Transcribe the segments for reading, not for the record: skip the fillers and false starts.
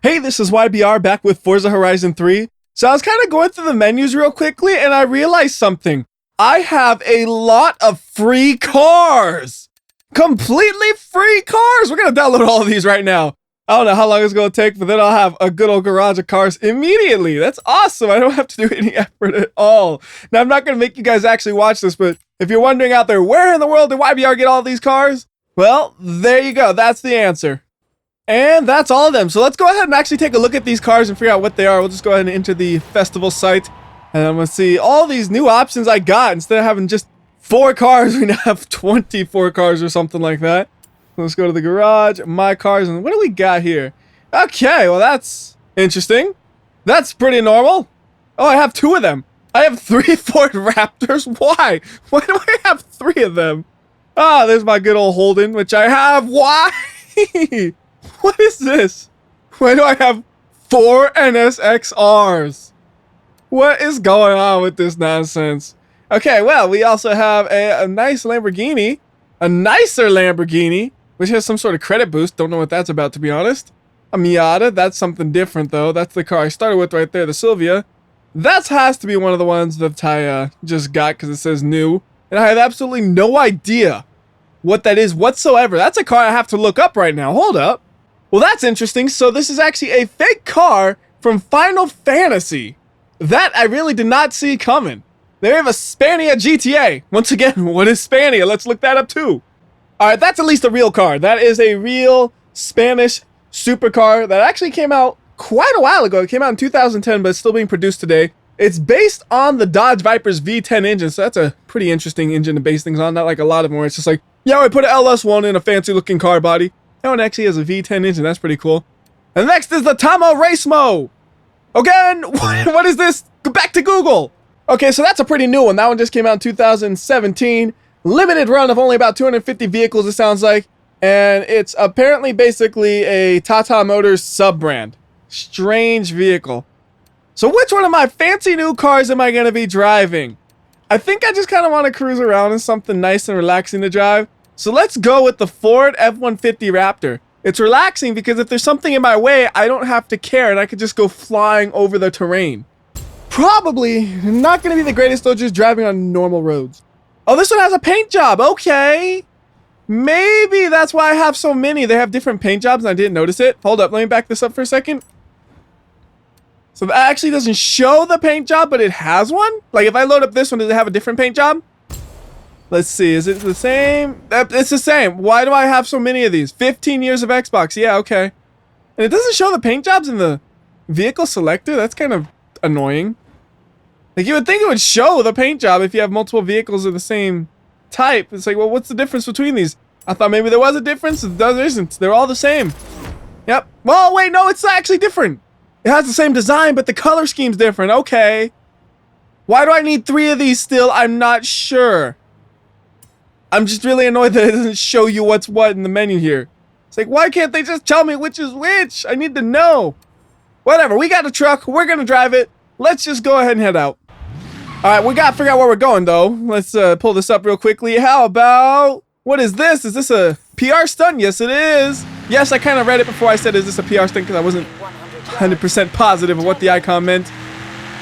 Hey, this is WhyBeAre back with Forza Horizon 3. So I was kind of going through the menus real quickly and I realized something. I have a lot of free cars. Completely free cars. We're going to download all of these right now. I don't know how long it's going to take, but then I'll have a good old garage of cars immediately. That's awesome. I don't have to do any effort at all. Now, I'm not going to make you guys actually watch this, but if you're wondering out there, where in the world did WhyBeAre get all these cars? Well, there you go. That's the answer. And that's all of them. So let's go ahead and actually take a look at these cars and figure out what they are. We'll just go ahead and enter the festival site. And I'm going to see all these new options I got. Instead of having just 4 cars, we now have 24 cars or something like that. Let's go to the garage, my cars, and what do we got here? Okay, well that's interesting. That's pretty normal. Oh, I have 2 of them. I have 3 Ford Raptors. Why? Why do I have 3 of them? Ah, there's my good old Holden, which I have. Why? What is this? Why do I have 4 NSX-Rs? What is going on with this nonsense? Okay, well, we also have a nice Lamborghini. A nicer Lamborghini, which has some sort of credit boost. Don't know what that's about, to be honest. A Miata. That's something different, though. That's the car I started with right there, the Silvia. That has to be one of the ones that I just got because it says new. And I have absolutely no idea what that is whatsoever. That's a car I have to look up right now. Hold up. Well, that's interesting. So this is actually a fake car from Final Fantasy. That I really did not see coming. They have a Spania GTA. Once again, what is Spania? Let's look that up too. All right, that's at least a real car. That is a real Spanish supercar that actually came out quite a while ago. It came out in 2010, but it's still being produced today. It's based on the Dodge Viper's V10 engine, so that's a pretty interesting engine to base things on. Not like a lot of them where it's just like, yeah, we put an LS1 in a fancy looking car body. That one actually has a V10 engine. That's pretty cool. And next is the Tamo Racemo. Again, what is this? Go back to Google. Okay, so that's a pretty new one. That one just came out in 2017. Limited run of only about 250 vehicles, it sounds like. And it's apparently basically a Tata Motors sub-brand. Strange vehicle. So which one of my fancy new cars am I going to be driving? I think I just kind of want to cruise around in something nice and relaxing to drive. So let's go with the Ford F-150 Raptor. It's relaxing because if there's something in my way, I don't have to care and I could just go flying over the terrain. Probably not going to be the greatest though, just driving on normal roads. Oh, this one has a paint job. Okay. Maybe that's why I have so many. They have different paint jobs and I didn't notice it. Hold up, let me back this up for a second. So that actually doesn't show the paint job, but it has one? Like if I load up this one, does it have a different paint job? Let's see, is it the same? It's the same. Why do I have so many of these? 15 years of Xbox. Yeah, okay. And it doesn't show the paint jobs in the vehicle selector? That's kind of annoying. Like you would think it would show the paint job if you have multiple vehicles of the same type. It's like, well, what's the difference between these? I thought maybe there was a difference. There isn't. They're all the same. Yep. Well, wait, no, it's actually different. It has the same design, but the color scheme's different. Okay. Why do I need 3 of these still? I'm not sure. I'm just really annoyed that it doesn't show you what's what in the menu here. It's like, why can't they just tell me which is which? I need to know. Whatever, we got a truck. We're going to drive it. Let's just go ahead and head out. All right, we got to figure out where we're going, though. Let's pull this up real quickly. How about, what is this? Is this a PR stunt? Yes, it is. Yes, I kind of read it before I said, is this a PR stunt? Because I wasn't 100% positive of what the icon meant.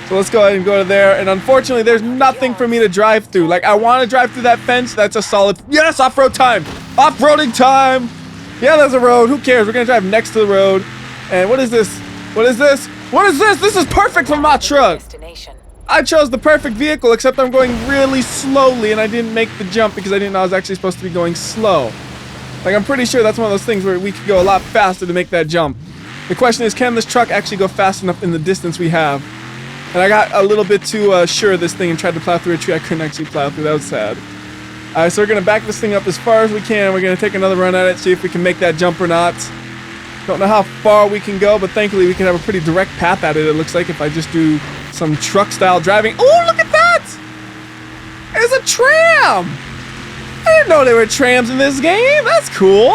So let's go ahead and go to there. And unfortunately, there's nothing for me to drive through. Like, I want to drive through that fence. That's a solid... Yes, off-road time. Off-roading time. Yeah, there's a road. Who cares? We're going to drive next to the road. And what is this? What is this? What is this? This is perfect for my truck. I chose the perfect vehicle, except I'm going really slowly, and I didn't make the jump because I didn't know I was actually supposed to be going slow. Like, I'm pretty sure that's one of those things where we could go a lot faster to make that jump. The question is, can this truck actually go fast enough in the distance we have? And I got a little bit too sure of this thing and tried to plow through a tree I couldn't actually plow through. That was sad. Alright, so we're going to back this thing up as far as we can. We're going to take another run at it, see if we can make that jump or not. Don't know how far we can go, but thankfully we can have a pretty direct path at it, it looks like, if I just do some truck-style driving. Oh, look at that! There's a tram! I didn't know there were trams in this game. That's cool.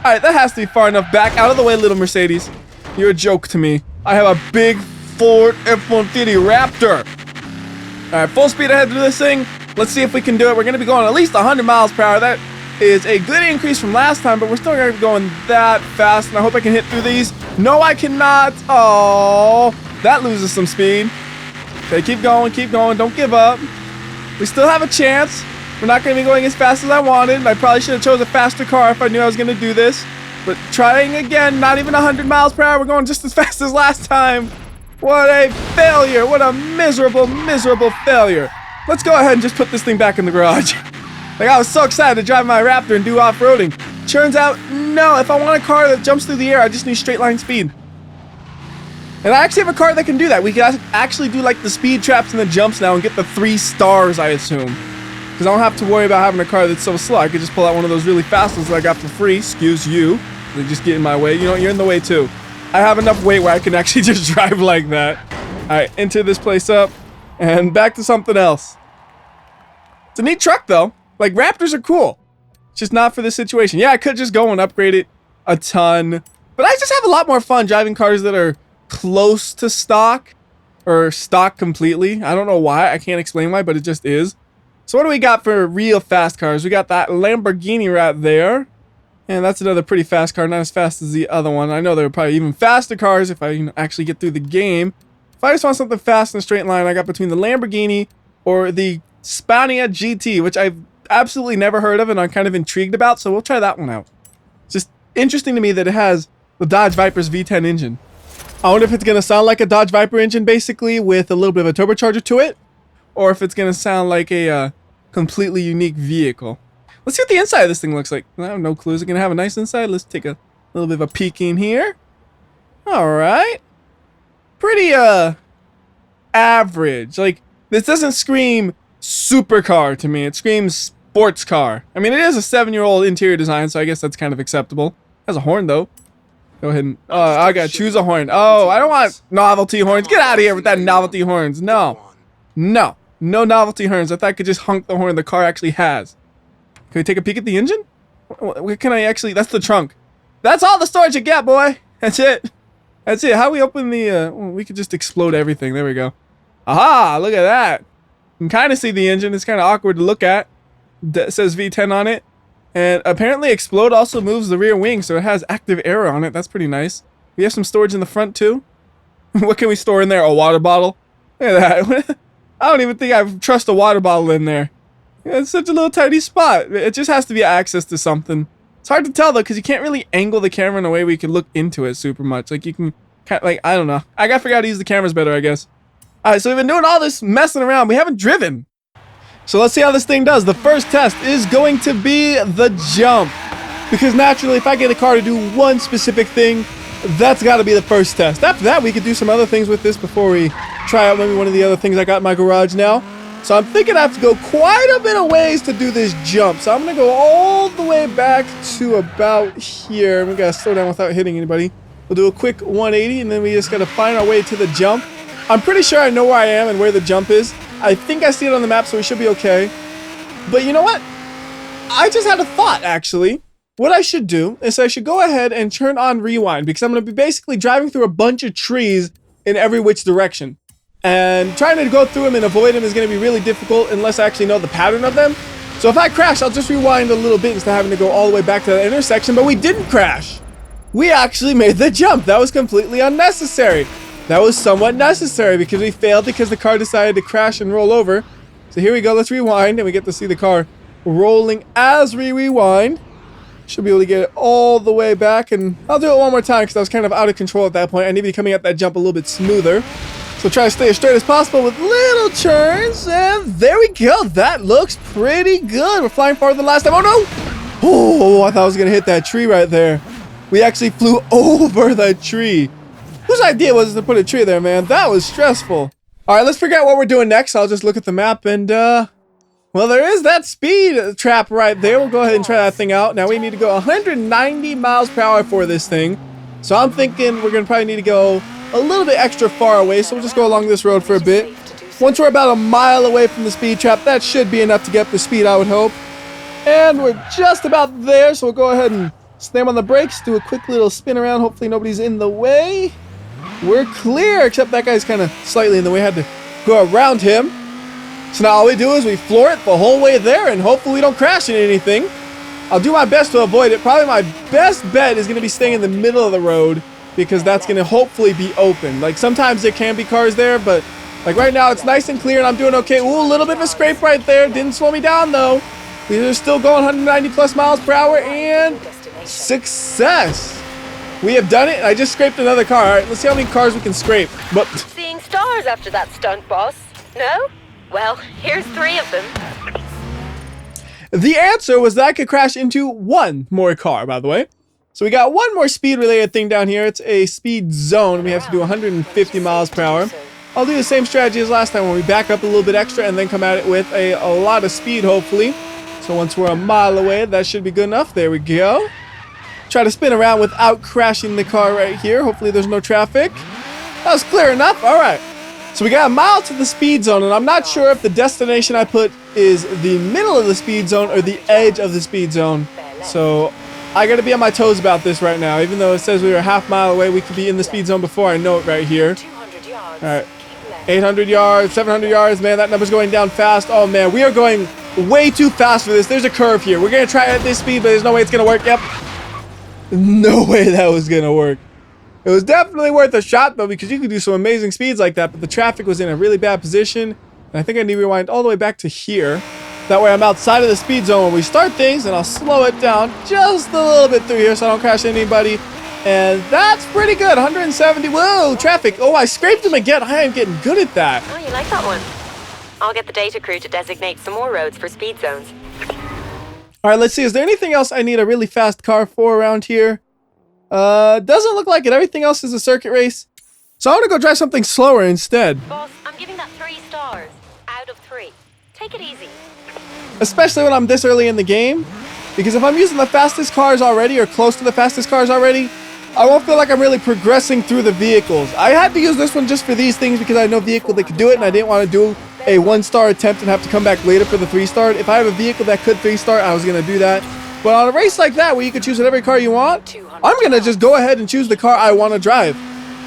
Alright, that has to be far enough back. Out of the way, little Mercedes. You're a joke to me. I have a big Ford F-150 Raptor. Alright, full speed ahead through this thing. Let's see if we can do it. We're going to be going at least 100 miles per hour. That is a good increase from last time, but we're still going to be going that fast, and I hope I can hit through these. No, I cannot. Oh, that loses some speed. Okay, keep going, don't give up. We still have a chance. We're not going to be going as fast as I wanted. I probably should have chose a faster car if I knew I was going to do this. But trying again, not even 100 miles per hour. We're going just as fast as last time. What a failure. What a miserable, miserable failure. Let's go ahead and just put this thing back in the garage. Like, I was so excited to drive my Raptor and do off-roading. Turns out, no, if I want a car that jumps through the air, I just need straight line speed. And I actually have a car that can do that. We can actually do like the speed traps and the jumps now and get the 3 stars, I assume. Because I don't have to worry about having a car that's so slow. I could just pull out one of those really fast ones that I got for free. Excuse you. They just get in my way. You know, you're in the way too. I have enough weight where I can actually just drive like that. Alright, enter this place up. And back to something else. It's a neat truck though. Like, Raptors are cool. It's just not for this situation. Yeah, I could just go and upgrade it a ton. But I just have a lot more fun driving cars that are close to stock. Or stock completely. I don't know why. I can't explain why, but it just is. So what do we got for real fast cars? We got that Lamborghini right there. And that's another pretty fast car. Not as fast as the other one. I know there are probably even faster cars if I actually get through the game. If I just want something fast in a straight line, I got between the Lamborghini or the Spania GT, which I've absolutely never heard of and I'm kind of intrigued about. So we'll try that one out. It's just interesting to me that it has the Dodge Viper's V10 engine. I wonder if it's going to sound like a Dodge Viper engine basically with a little bit of a turbocharger to it. Or if it's going to sound like a completely unique vehicle. Let's see what the inside of this thing looks like. I have no clue. Is it going to have a nice inside? Let's take a little bit of a peek in here. Alright. Pretty, average. Like, this doesn't scream supercar to me. It screams sports car. I mean, it is a 7-year-old interior design, so I guess that's kind of acceptable. It has a horn, though. Go ahead and... Oh, I gotta choose a horn. Oh, I don't want novelty horns. Get out of here with that novelty horns. No. No. No novelty horns. I thought I could just honk the horn the car actually has. Can we take a peek at the engine? What can I actually... That's the trunk. That's all the storage you get, boy. That's it. That's it. How we open the... we could just explode everything. There we go. Aha! Look at that. You can kind of see the engine. It's kind of awkward to look at. It says V10 on it. And apparently explode also moves the rear wing, so it has active air on it. That's pretty nice. We have some storage in the front, too. What can we store in there? A water bottle? Look at that. I don't even think I trust a water bottle in there. It's such a little tiny spot. It just has to be access to something. It's hard to tell, though, because you can't really angle the camera in a way where you can look into it super much. Like, you can... Like, I don't know. I gotta figure out how to use the cameras better, I guess. Alright, so we've been doing all this messing around. We haven't driven. So let's see how this thing does. The first test is going to be the jump. Because naturally, if I get a car to do one specific thing, that's got to be the first test. After that, we could do some other things with this before we try out maybe one of the other things I got in my garage now. So I'm thinking I have to go quite a bit of ways to do this jump. So I'm going to go all the way back to about here. We got to slow down without hitting anybody. We'll do a quick 180 and then we just got to find our way to the jump. I'm pretty sure I know where I am and where the jump is. I think I see it on the map, so we should be okay. But you know what? I just had a thought, actually. What I should do is I should go ahead and turn on rewind because I'm going to be basically driving through a bunch of trees in every which direction. And trying to go through them and avoid them is going to be really difficult unless I actually know the pattern of them. So if I crash, I'll just rewind a little bit instead of having to go all the way back to the intersection. But we didn't crash. We actually made the jump. That was completely unnecessary. That was somewhat necessary because we failed because the car decided to crash and roll over. So here we go. Let's rewind and we get to see the car rolling as we rewind. Should be able to get it all the way back, and I'll do it one more time because I was kind of out of control at that point. I need to be coming up that jump a little bit smoother. So try to stay as straight as possible with little turns, and there we go. That looks pretty good. We're flying farther than last time. Oh no! Oh, I thought I was gonna hit that tree right there. We actually flew over the tree. Whose idea was it to put a tree there, man? That was stressful. All right, let's figure out what we're doing next. I'll just look at the map and, well, there is that speed trap right there. We'll go ahead and try that thing out. Now, we need to go 190 miles per hour for this thing. So I'm thinking we're going to probably need to go a little bit extra far away. So we'll just go along this road for a bit. Once we're about a mile away from the speed trap, that should be enough to get up the speed, I would hope. And we're just about there. So we'll go ahead and slam on the brakes, do a quick little spin around. Hopefully nobody's in the way. We're clear, except that guy's kind of slightly in the way. I had to go around him. So now all we do is we floor it the whole way there, and hopefully we don't crash into anything. I'll do my best to avoid it. Probably my best bet is going to be staying in the middle of the road because that's going to hopefully be open. Like sometimes there can be cars there, but like right now it's nice and clear and I'm doing okay. Ooh, a little bit of a scrape right there. Didn't slow me down though. We are still going 190 plus miles per hour and success. We have done it. I just scraped another car. All right, let's see how many cars we can scrape. But seeing stars after that stunt, boss. No? Well, here's 3 of them. The answer was that I could crash into one more car, by the way. So we got one more speed-related thing down here. It's a speed zone. We have to do 150 miles per hour. I'll do the same strategy as last time when we back up a little bit extra and then come at it with a lot of speed, hopefully. So once we're a mile away, that should be good enough. There we go. Try to spin around without crashing the car right here. Hopefully there's no traffic. That was clear enough. All right. So we got a mile to the speed zone, and I'm not sure if the destination I put is the middle of the speed zone or the edge of the speed zone. So I got to be on my toes about this right now. Even though it says we were a half mile away, we could be in the speed zone before I know it right here. All right. 800 yards, 700 yards. Man, that number's going down fast. Oh, man, we are going way too fast for this. There's a curve here. We're going to try it at this speed, but there's no way it's going to work. Yep. No way that was going to work. It was definitely worth a shot, though, because you could do some amazing speeds like that, but the traffic was in a really bad position, and I think I need to rewind all the way back to here. That way I'm outside of the speed zone when we start things, and I'll slow it down just a little bit through here so I don't crash anybody. And that's pretty good. 170. Whoa, traffic. Oh, I scraped him again. I am getting good at that. Oh, you like that one? I'll get the data crew to designate some more roads for speed zones. All right, let's see. Is there anything else I need a really fast car for around here? Doesn't look like it. Everything else is a circuit race. So I want to go drive something slower instead. Boss, I'm giving that 3 stars out of 3. Take it easy. Especially when I'm this early in the game. Because if I'm using the fastest cars already or close to the fastest cars already, I won't feel like I'm really progressing through the vehicles. I had to use this one just for these things because I know a vehicle that could do it and I didn't want to do a 1-star attempt and have to come back later for the 3-star. If I have a vehicle that could 3-star, I was going to do that. But on a race like that where you can choose whatever car you want, I'm going to just go ahead and choose the car I want to drive.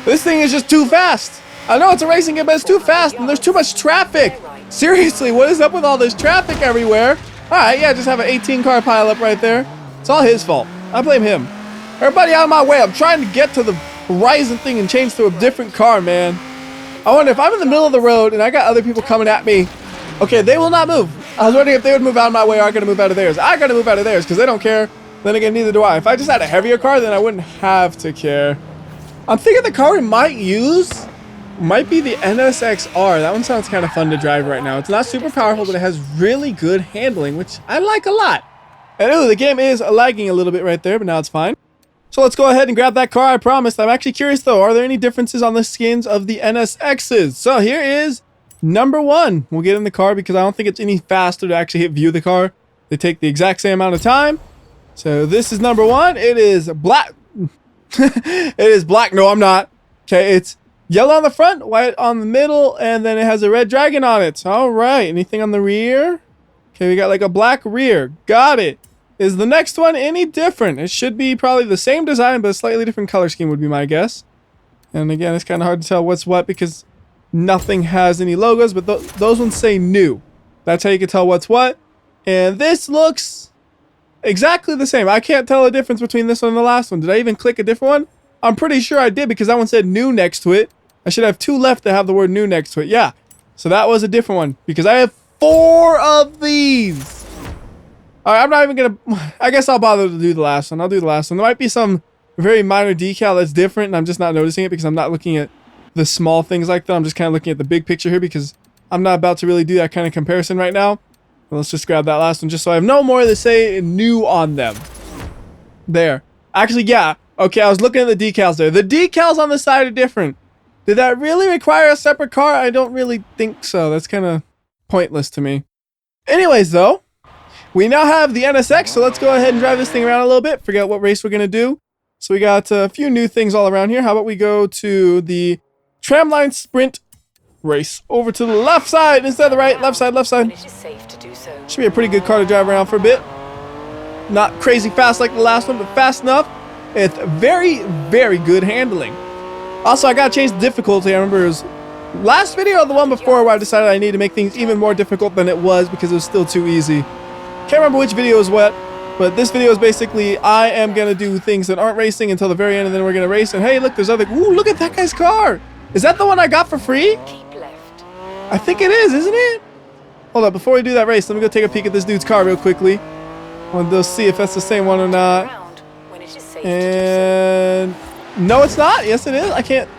This thing is just too fast. I know it's a racing game, but it's too fast and there's too much traffic. Seriously, what is up with all this traffic everywhere? Alright, yeah, just have an 18-car pileup right there. It's all his fault. I blame him. Everybody out of my way. I'm trying to get to the horizon thing and change to a different car, man. I wonder if I'm in the middle of the road and I got other people coming at me. Okay, they will not move. I was wondering if they would move out of my way or I gotta move out of theirs. I gotta move out of theirs because they don't care. Then again, neither do I. If I just had a heavier car, then I wouldn't have to care. I'm thinking the car we might use might be the NSX-R. That one sounds kind of fun to drive right now. It's not super powerful, but it has really good handling, which I like a lot. And ooh, the game is lagging a little bit right there, but now it's fine. So let's go ahead and grab that car I promised. I'm actually curious though, are there any differences on the skins of the NSXs? So here is number 1. We'll get in the car because I don't think it's any faster to actually view the car. They take the exact same amount of time. So this is number 1. It is black. It is black. No, I'm not. Okay, it's yellow on the front, white on the middle, and then it has a red dragon on it. All right. Anything on the rear? Okay, we got like a black rear. Got it. Is the next one any different? It should be probably the same design, but a slightly different color scheme would be my guess. And again, it's kind of hard to tell what's what because nothing has any logos, but those ones say new. That's how you can tell what's what. And this looks exactly the same. I can't tell a difference between this one and the last one. Did I even click a different one? I'm pretty sure I did because that one said new next to it. I should have 2 left that have the word new next to it. Yeah. So that was a different one because I have 4 of these. All right, I'm not even going to... I guess I'll bother to do the last one. I'll do the last one. There might be some very minor decal that's different, and I'm just not noticing it because I'm not looking at the small things like that. I'm just kind of looking at the big picture here because I'm not about to really do that kind of comparison right now. Well, let's just grab that last one just so I have no more to say new on them. There. Actually, yeah. Okay, I was looking at the decals there. The decals on the side are different. Did that really require a separate car? I don't really think so. That's kind of pointless to me. Anyways, though, we now have the NSX, so let's go ahead and drive this thing around a little bit, figure out what race we're going to do. So we got a few new things all around here. How about we go to the Tramline Sprint race over to the left side instead of the right. Left side, left side. Should be a pretty good car to drive around for a bit. Not crazy fast like the last one, but fast enough. It's very, very good handling. Also, I got to change the difficulty. I remember it was last video or the one before where I decided I need to make things even more difficult than it was because it was still too easy. Can't remember which video was what, But this video is basically, I am going to do things that aren't racing until the very end, and then we're going to race. And hey, look, there's other... Ooh, look at that guy's car. Is that the one I got for free? Keep left. I think it is, isn't it? Hold up, before we do that race, let me go take a peek at this dude's car real quickly. I want to see if that's the same one or not. When it is safe And... No, it's not. Yes, it is. I can't...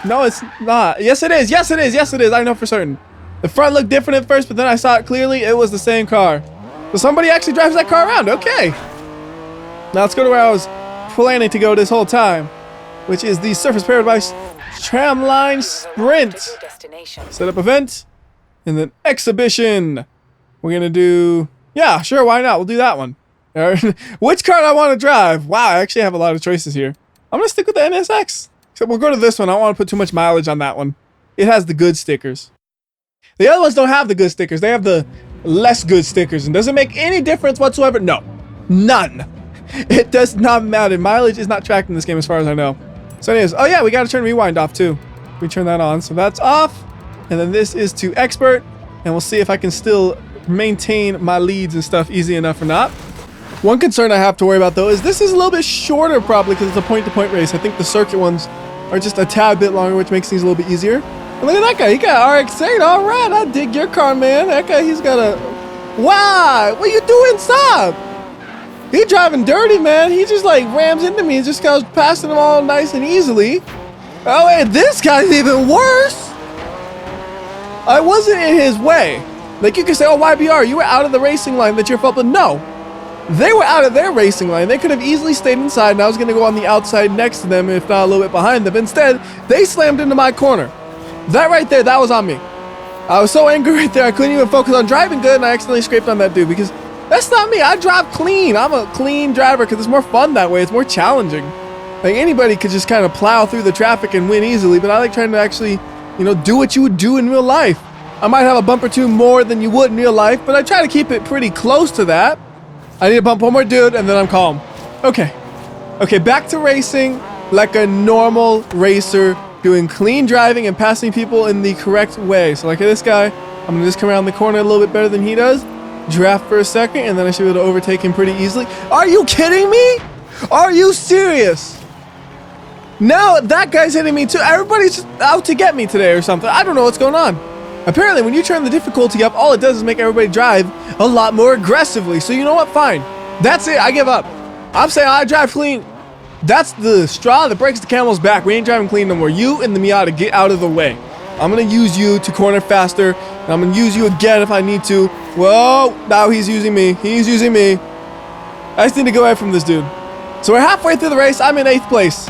No, it's not. Yes, it is. Yes, it is. Yes, it is. I know for certain. The front looked different at first, but then I saw it clearly. It was the same car. So somebody actually drives that car around. Okay. Now let's go to where I was planning to go this whole time, which is the Surface Paradise Tramline Sprint. Set up event and then exhibition. We're going to do... Yeah, sure. Why not? We'll do that one. Which car do I want to drive? Wow, I actually have a lot of choices here. I'm going to stick with the NSX. So we'll go to this one. I don't want to put too much mileage on that one. It has the good stickers. The other ones don't have the good stickers. They have the less good stickers. And does it make any difference whatsoever? No. None. It does not matter. Mileage is not tracked in this game as far as I know. So anyways, oh yeah, we got to turn rewind off too. We turn that on. So that's off. And then this is to expert. And we'll see if I can still maintain my leads and stuff easy enough or not. One concern I have to worry about though is this is a little bit shorter probably because it's a point-to-point race. I think the circuit ones are just a tad bit longer, which makes things a little bit easier. And look at that guy. He got RX-8. All right, I dig your car, man. That guy, he's got a... Why? What you doing? Stop. He driving dirty, man. He just like rams into me just because I was passing him all nice and easily. Oh, and this guy's even worse. I wasn't in his way. Like you could say, oh, WhyBeAre, you were out of the racing line. That's your fault. But no, they were out of their racing line. They could have easily stayed inside and I was going to go on the outside next to them, if not a little bit behind them. Instead, they slammed into my corner. That right there, that was on me. I was so angry right there, I couldn't even focus on driving good, and I accidentally scraped on that dude because that's not me. I drive clean. I'm a clean driver because it's more fun that way. It's more challenging. Like anybody could just kind of plow through the traffic and win easily, but I like trying to actually, you know, do what you would do in real life. I might have a bump or two more than you would in real life, but I try to keep it pretty close to that. I need to bump one more dude, and then I'm calm. Okay. Okay, back to racing like a normal racer, doing clean driving and passing people in the correct way. So like this guy, I'm gonna just come around the corner a little bit better than he does, draft for a second, and then I should be able to overtake him pretty easily. Are you kidding me? Are you serious? No, that guy's hitting me too. Everybody's just out to get me today or something. I don't know what's going on. Apparently, when you turn the difficulty up, all it does is make everybody drive a lot more aggressively. So you know what? Fine. That's it. I give up. I'm saying I drive clean. That's the straw that breaks the camel's back. We ain't driving clean no more. You and the Miata, get out of the way. I'm going to use you to corner faster. And I'm going to use you again if I need to. Whoa. Now he's using me. He's using me. I just need to go away from this dude. So we're halfway through the race. I'm in 8th place.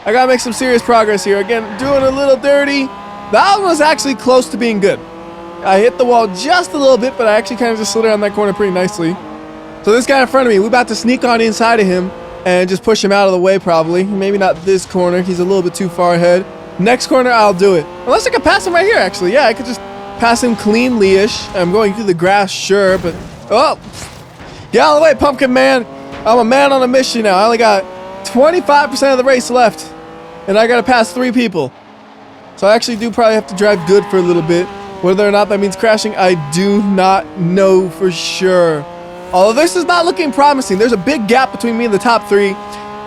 I got to make some serious progress here. Again, doing a little dirty. That one was actually close to being good. I hit the wall just a little bit, but I actually kind of just slid around that corner pretty nicely. So this guy in front of me, we're about to sneak on inside of him and just push him out of the way probably. Maybe not this corner. He's a little bit too far ahead. Next corner, I'll do it. Unless I could pass him right here, actually. Yeah, I could just pass him cleanly-ish. I'm going through the grass, sure, but... Oh! Get out of the way, pumpkin man! I'm a man on a mission now. I only got 25% of the race left. And I gotta pass 3 people. So I actually do probably have to drive good for a little bit. Whether or not that means crashing, I do not know for sure. Although this is not looking promising. There's a big gap between me and the top 3.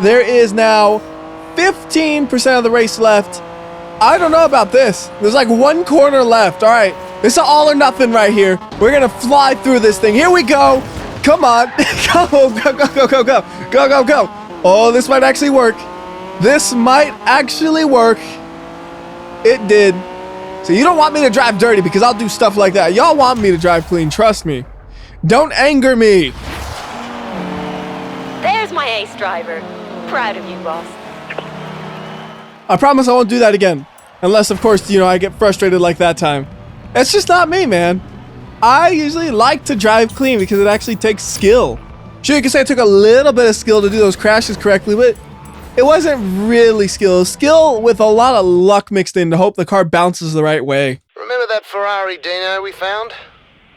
There is now 15% of the race left. I don't know about this. There's like 1 corner left. All right. This is all or nothing right here. We're going to fly through this thing. Here we go. Come on. Go, go, go, go, go, go. Go, go, go. Oh, this might actually work. This might actually work. It did. So you don't want me to drive dirty because I'll do stuff like that. Y'all want me to drive clean. Trust me. Don't anger me. There's my ace driver. Proud of you, boss. I promise I won't do that again. Unless, of course, you know, I get frustrated like that time. It's just not me, man. I usually like to drive clean because it actually takes skill. Sure, you can say it took a little bit of skill to do those crashes correctly, but it wasn't really skill. Skill with a lot of luck mixed in to hope the car bounces the right way. Remember that Ferrari Dino we found?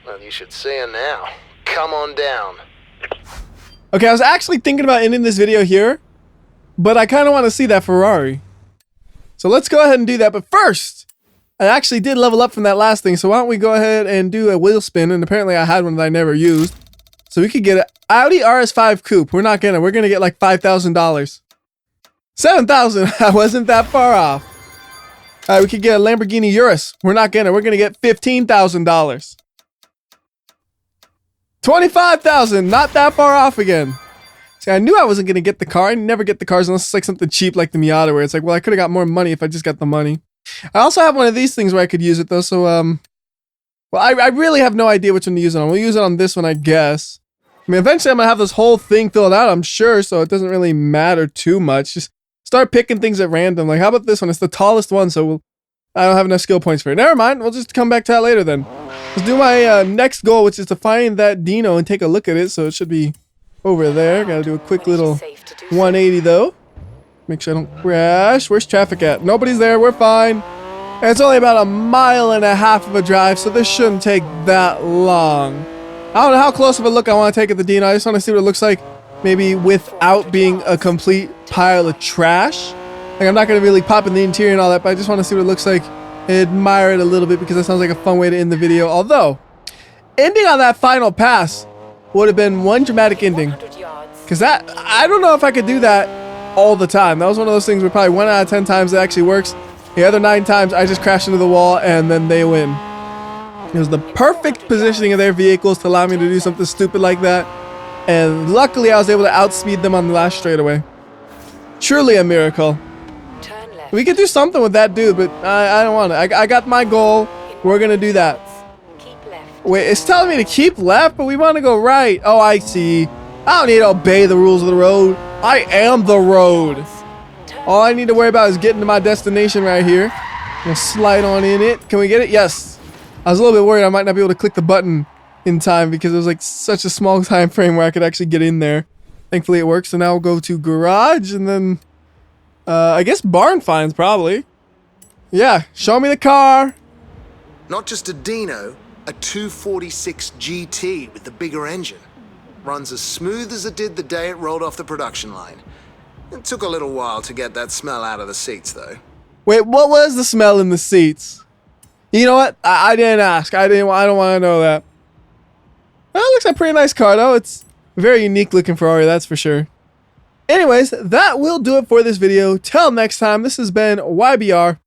Well, you should see her now. Come on down. Okay, I was actually thinking about ending this video here, but I kind of want to see that Ferrari. So let's go ahead and do that. But first, I actually did level up from that last thing. So why don't we go ahead and do a wheel spin? And apparently I had one that I never used. So we could get an Audi RS5 coupe. We're not gonna. We're gonna get like $5,000. 7,000. I wasn't that far off. All right, we could get a Lamborghini Urus. We're not gonna. We're gonna get $15,000. 25,000. Not that far off again. See, I knew I wasn't gonna get the car. I never get the cars unless it's like something cheap like the Miata, where it's like, well, I could have got more money if I just got the money. I also have one of these things where I could use it though. So well, I really have no idea which one to use it on. We'll use it on this one, I guess. I mean, eventually I'm gonna have this whole thing filled out, I'm sure, so it doesn't really matter too much. Just start picking things at random. Like, how about this one? It's the tallest one, so I don't have enough skill points for it. Never mind. We'll just come back to that later then. Let's do my next goal, which is to find that Dino and take a look at it. So it should be over there. Gotta do a quick little 180 though. Make sure I don't crash. Where's traffic at? Nobody's there. We're fine. And it's only about 1.5 miles of a drive, so this shouldn't take that long. I don't know how close of a look I want to take at the Dino. I just want to see what it looks like, maybe without being a complete pile of trash. Like, I'm not going to really pop in the interior and all that, but I just want to see what it looks like and admire it a little bit, because that sounds like a fun way to end the video. Although, ending on that final pass would have been one dramatic ending. Because that, I don't know if I could do that all the time. That was one of those things where probably 1 out of 10 times it actually works. The other 9 times I just crash into the wall and then they win. It was the perfect positioning of their vehicles to allow me to do something stupid like that. And luckily I was able to outspeed them on the last straightaway. Truly a miracle. We could do something with that dude, but I don't want it. I got my goal. We're going to do that. Wait, it's telling me to keep left, but we want to go right. Oh, I see. I don't need to obey the rules of the road. I am the road. All I need to worry about is getting to my destination right here. We'll slide on in it. Can we get it? Yes. I was a little bit worried I might not be able to click the button in time because it was like such a small time frame where I could actually get in there. Thankfully it works. So now we'll go to garage and then I guess barn finds probably. Yeah, show me the car. Not just a Dino, a 246 GT with the bigger engine. Runs as smooth as it did the day it rolled off the production line. It took a little while to get that smell out of the seats though. Wait, what was the smell in the seats? You know what? I didn't ask. I don't want to know that. Well, it looks like a pretty nice car though. It's a very unique looking Ferrari, that's for sure. Anyways, that will do it for this video. Till next time, this has been WhyBeAre.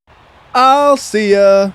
I'll see ya.